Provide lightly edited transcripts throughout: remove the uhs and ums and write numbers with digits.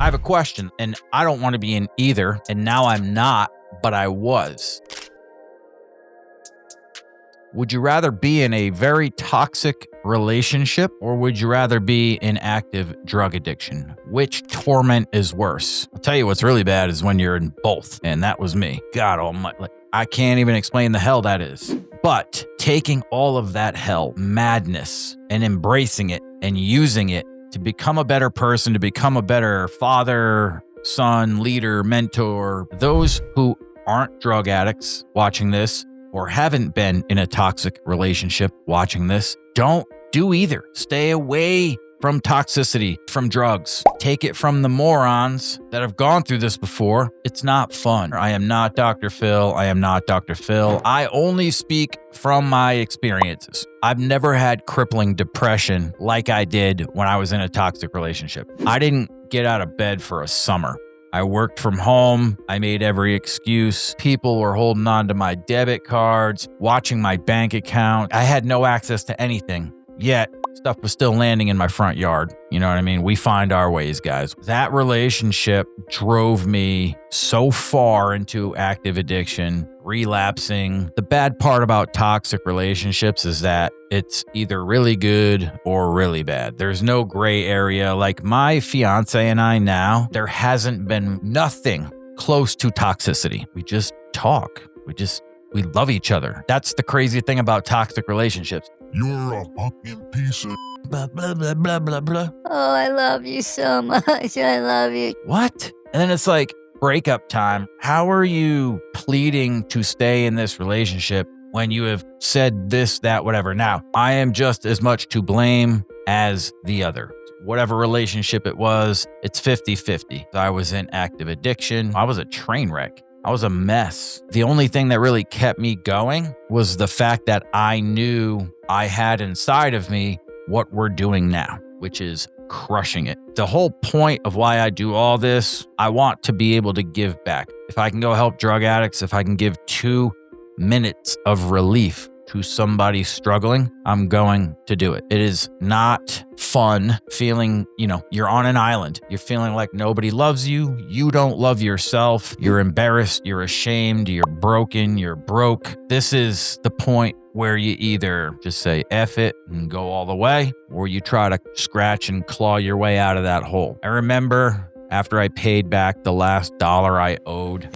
I have a question, and I don't want to be in either, and now I'm not, but I was. Would you rather be in a very toxic relationship, or would you rather be in active drug addiction? Which torment is worse? I'll tell you what's really bad is when you're in both, and that was me. God almighty, I can't even explain the hell that is. But taking all of that hell, madness, and embracing it and using it to become a better person, to become a better father, son, leader, mentor, those who aren't drug addicts watching this, or haven't been in a toxic relationship watching this, don't do either. Stay away from toxicity, from drugs. Take it from the morons that have gone through this before. It's not fun. I am not Dr. Phil. I am not Dr. Phil. I only speak from my experiences. I've never had crippling depression like I did when I was in a toxic relationship. I didn't get out of bed for a summer. I worked from home. I made every excuse. People were holding on to my debit cards, watching my bank account. I had no access to anything, yet stuff was still landing in my front yard. You know what I mean? We find our ways, guys. That relationship drove me so far into active addiction, relapsing. The bad part about toxic relationships is that it's either really good or really bad. There's no gray area. Like my fiance and I now, there hasn't been nothing close to toxicity. We just talk. We love each other. That's the crazy thing about toxic relationships. You're a fucking piece of... Blah, blah, blah, blah, blah, blah. Oh, I love you so much. I love you. What? And then it's like breakup time. How are you pleading to stay in this relationship when you have said this, that, whatever? Now, I am just as much to blame as the other. Whatever relationship it was, it's 50-50. I was in active addiction. I was a train wreck. I was a mess. The only thing that really kept me going was the fact that I knew I had inside of me what we're doing now, which is crushing it. The whole point of why I do all this, I want to be able to give back. If I can go help drug addicts, if I can give 2 minutes of relief to somebody struggling, I'm going to do it. It is not fun feeling, you're on an island. You're feeling like nobody loves you. You don't love yourself. You're embarrassed. You're ashamed. You're broken. You're broke. This is the point where you either just say F it and go all the way, or you try to scratch and claw your way out of that hole. I remember after I paid back the last dollar I owed,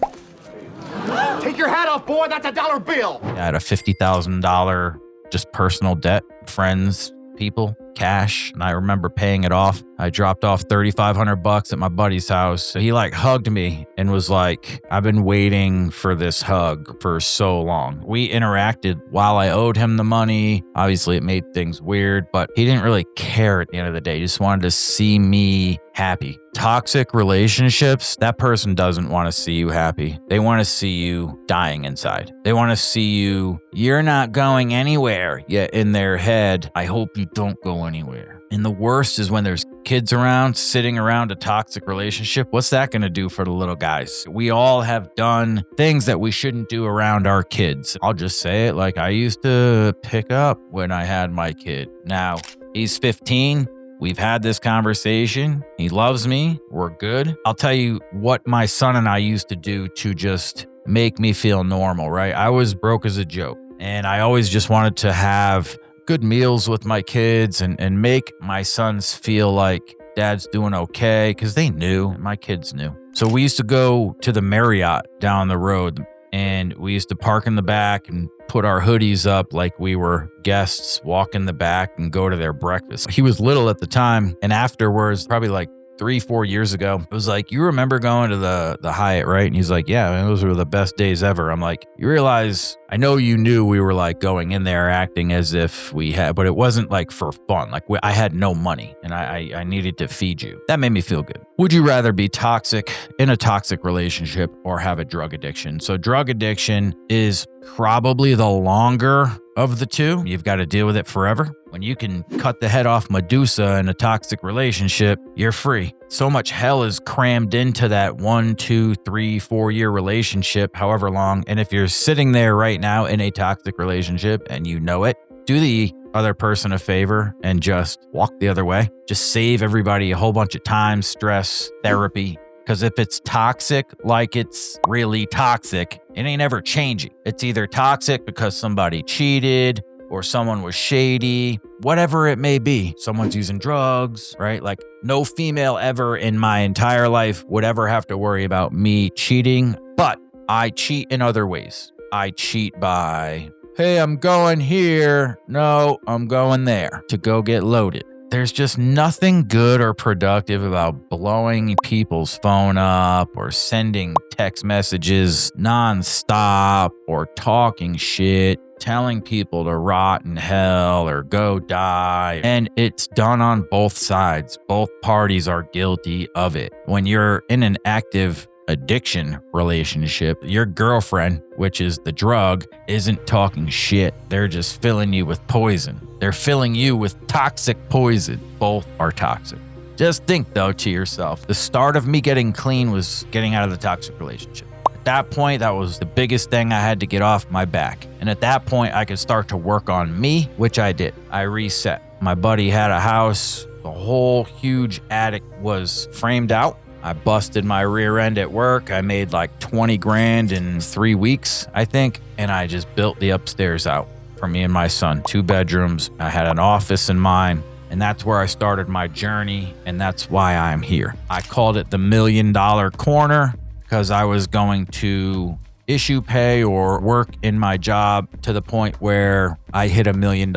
Take your hat off, boy. That's a dollar bill. I had a $50,000 just personal debt, friends, people, cash, and I remember paying it off. I dropped off $3,500 at my buddy's house. He hugged me and was like, I've been waiting for this hug for so long. We interacted while I owed him the money. Obviously, it made things weird, but he didn't really care at the end of the day. He just wanted to see me happy. Toxic relationships, that person doesn't want to see you happy. They want to see you dying inside. They want to see you're not going anywhere. Yet in their head, I hope you don't go anywhere. And the worst is when there's kids around, sitting around a toxic relationship. What's that going to do for the little guys? We all have done things that we shouldn't do around our kids. I'll just say it like I used to pick up when I had my kid. Now, he's 15. We've had this conversation. He loves me. We're good. I'll tell you what my son and I used to do to just make me feel normal, right? I was broke as a joke, and I always just wanted to have good meals with my kids and make my sons feel like dad's doing okay, because they knew, my kids knew. So we used to go to the Marriott down the road, and we used to park in the back and put our hoodies up like we were guests, walk in the back and go to their breakfast. He was little at the time, and afterwards, probably 3-4 years ago, it was like, you remember going to the Hyatt, right? And he's like, yeah, man, those were the best days ever. I'm like, you realize, I know you knew we were going in there acting as if we had, but it wasn't for fun. I had no money and I needed to feed you. That made me feel good. Would you rather be toxic in a toxic relationship or have a drug addiction? So drug addiction is probably the longer of the two. You've got to deal with it forever. When you can cut the head off Medusa in a toxic relationship, you're free. So much hell is crammed into that 1, 2, 3, 4 year relationship, however long. And if you're sitting there right now in a toxic relationship and you know it, do the other person a favor and just walk the other way. Just save everybody a whole bunch of time, stress, therapy. Because if it's toxic, like it's really toxic, it ain't ever changing. It's either toxic because somebody cheated or someone was shady, whatever it may be. Someone's using drugs, right? Like no female ever in my entire life would ever have to worry about me cheating, but I cheat in other ways. I cheat by, hey, I'm going here. No, I'm going there to go get loaded. There's just nothing good or productive about blowing people's phone up or sending text messages nonstop or talking shit, telling people to rot in hell or go die. And it's done on both sides. Both parties are guilty of it. When you're in an active addiction relationship, your girlfriend, which is the drug, isn't talking shit. They're just filling you with poison. They're filling you with toxic poison. Both are toxic. Just think though to yourself, the start of me getting clean was getting out of the toxic relationship. At that point, that was the biggest thing I had to get off my back. And at that point, I could start to work on me, which I did. I reset. My buddy had a house. The whole huge attic was framed out. I busted my rear end at work. I made like 20 grand in 3 weeks, I think. And I just built the upstairs out for me and my son. 2 bedrooms. I had an office in mine. And that's where I started my journey. And that's why I'm here. I called it the $1 Million Corner because I was going to issue pay or work in my job to the point where I hit $1 million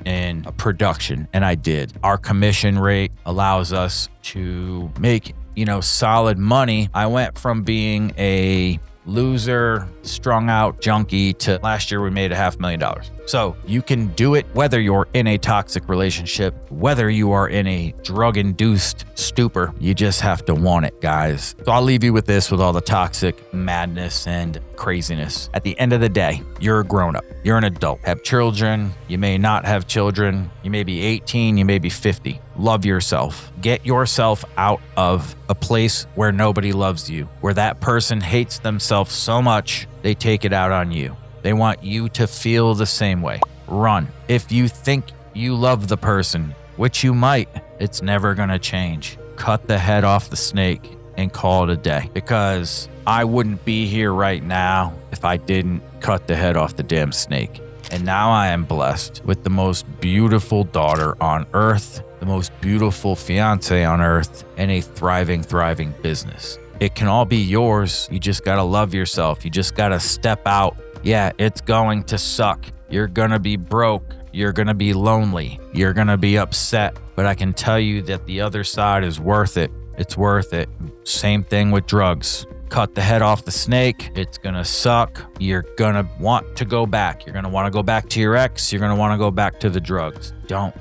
in production. And I did. Our commission rate allows us to make solid money. I went from being a loser, strung out junkie to last year we made $500,000. So you can do it whether you're in a toxic relationship, whether you are in a drug-induced stupor. You just have to want it, guys. So I'll leave you with this, with all the toxic madness and craziness. At the end of the day, you're a grown-up. You're an adult. Have children. You may not have children. You may be 18. You may be 50. Love yourself. Get yourself out of a place where nobody loves you, where that person hates themselves so much they take it out on you. They want you to feel the same way. Run. If you think you love the person, which you might, it's never gonna change. Cut the head off the snake and call it a day. Because I wouldn't be here right now if I didn't cut the head off the damn snake. And now I am blessed with the most beautiful daughter on earth, the most beautiful fiance on earth, and a thriving business. It can all be yours. You just gotta love yourself. You just gotta step out. Yeah, it's going to suck. You're gonna be broke. You're gonna be lonely. You're gonna be upset. But I can tell you that the other side is worth it. It's worth it. Same thing with drugs. Cut the head off the snake. It's gonna suck. You're gonna want to go back. You're gonna wanna go back to your ex. You're gonna wanna go back to the drugs. Don't.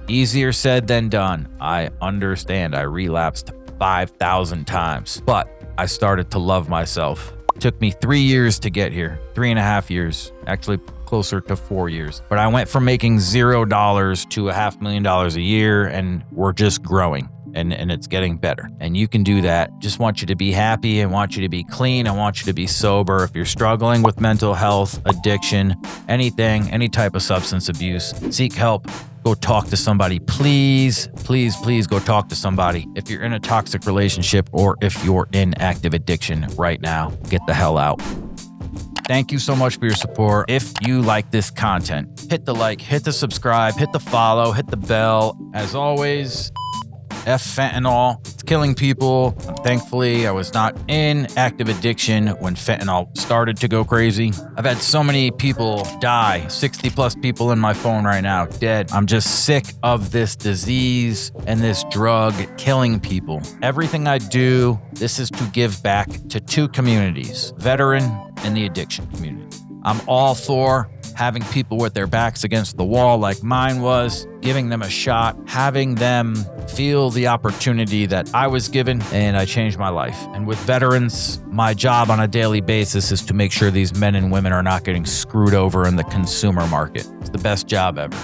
Easier said than done. I understand. I relapsed 5,000 times. But I started to love myself. It took me 3 years to get here. 3.5 years. Actually, closer to 4 years. But I went from making $0 to $500,000 a year, and we're just growing. And it's getting better. And you can do that. Just want you to be happy. I want you to be clean. I want you to be sober. If you're struggling with mental health, addiction, anything, any type of substance abuse, seek help. Go talk to somebody. Please go talk to somebody. If you're in a toxic relationship or if you're in active addiction right now, get the hell out. Thank you so much for your support. If you like this content, hit the like, hit the subscribe, hit the follow, hit the bell. As always, F fentanyl. It's killing people. Thankfully, I was not in active addiction when fentanyl started to go crazy. I've had so many people die, 60 plus people in my phone right now, dead. I'm just sick of this disease and this drug killing people. Everything I do, this is to give back to 2 communities, veteran and the addiction community. I'm all for having people with their backs against the wall like mine was, giving them a shot, having them feel the opportunity that I was given, and I changed my life. And with veterans, my job on a daily basis is to make sure these men and women are not getting screwed over in the consumer market. It's the best job ever.